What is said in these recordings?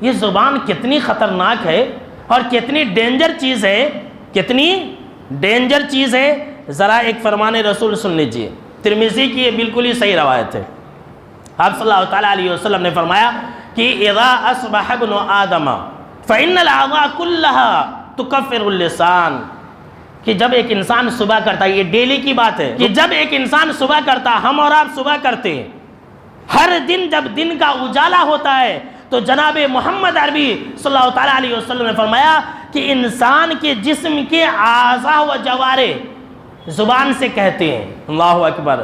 یہ زبان کتنی خطرناک ہے اور کتنی ڈینجر چیز ہے، کتنی ڈینجر چیز ہے۔ ذرا ایک فرمان رسول سن لیجئے، ترمذی کی یہ بالکل ہی صحیح روایت ہے۔ آپ صلی اللہ تعالیٰ علیہ وسلم نے فرمایا کہ اذا اصبح ابن آدم فإن الأعضاء كلها تكفر اللسان، کہ جب ایک انسان صبح کرتا ہے، یہ ڈیلی کی بات ہے کہ جب ایک انسان صبح کرتا، ہم اور آپ صبح کرتے ہیں، ہر دن جب دن کا اجالا ہوتا ہے تو جناب محمد عربی صلی اللہ تعالیٰ علیہ وسلم نے فرمایا کہ انسان کے جسم کے اعضاء و جوارح زبان سے کہتے ہیں، اللہ اکبر،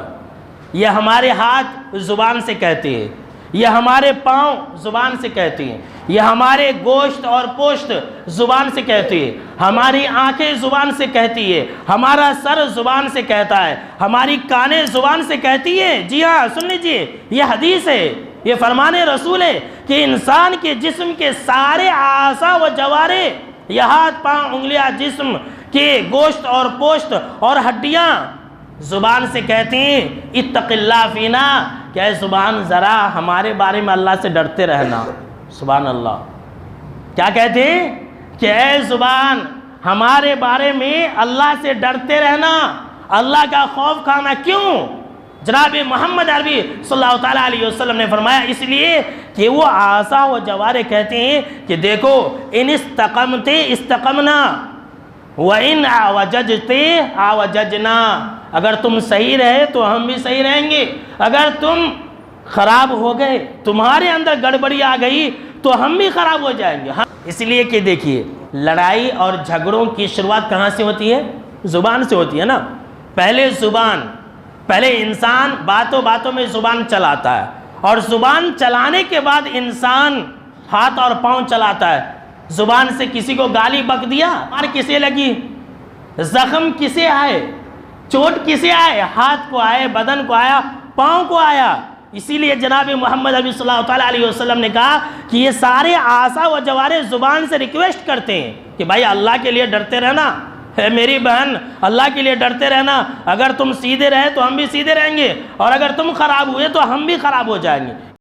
یہ ہمارے ہاتھ زبان سے کہتے ہیں، یہ ہمارے پاؤں زبان سے کہتے ہیں، یہ ہمارے گوشت اور پوشت زبان سے کہتے ہیں، ہماری آنکھیں زبان سے کہتی ہے، ہمارا سر زبان سے کہتا ہے، ہماری کانیں زبان سے کہتی ہیں۔ جی ہاں، سن لیجئے، یہ حدیث ہے، یہ فرمان رسول ہے کہ انسان کے جسم کے سارے اعضاء و جوارح، یہ ہاتھ، پاؤں، انگلیاں، جسم کے گوشت اور پوشت اور ہڈیاں زبان سے کہتے ہیں اتق اللہ فینا، کہ اے زبان ذرا ہمارے بارے میں اللہ سے ڈرتے رہنا۔ سبحان اللہ، کیا کہتے ہیں کہ اے زبان ہمارے بارے میں اللہ سے ڈرتے رہنا، اللہ کا خوف کھانا۔ کیوں؟ جناب محمد عربی صلی اللہ تعالیٰ علیہ وسلم نے فرمایا اس لیے کہ وہ اعضاء و جوارح کہتے ہیں کہ دیکھو ان استقمتے استقمنا وَإِنْ عَوَجَجْتِ عَوَجَجْنَا، اگر تم صحیح رہے تو ہم بھی صحیح رہیں گے، اگر تم خراب ہو گئے، تمہارے اندر گڑبڑی آ گئی تو ہم بھی خراب ہو جائیں گے۔ اس لیے کہ دیکھیے لڑائی اور جھگڑوں کی شروعات کہاں سے ہوتی ہے؟ زبان سے ہوتی ہے نا۔ پہلے انسان باتوں باتوں میں زبان چلاتا ہے، اور زبان چلانے کے بعد انسان ہاتھ اور پاؤں چلاتا ہے۔ زبان سے کسی کو گالی بک دیا، مار کسے لگی، زخم کسے آئے، چوٹ کسے آئے، ہاتھ کو آئے، بدن کو آیا، پاؤں کو آیا۔ اسی لیے جناب محمد عربی صلی اللہ تعالیٰ علیہ وسلم نے کہا کہ یہ سارے اعضاء و جوارح زبان سے ریکویسٹ کرتے ہیں کہ بھائی اللہ کے لیے ڈرتے رہنا، اے میری بہن اللہ کے لیے ڈرتے رہنا، اگر تم سیدھے رہے تو ہم بھی سیدھے رہیں گے، اور اگر تم خراب ہوئے تو ہم بھی خراب ہو جائیں گے۔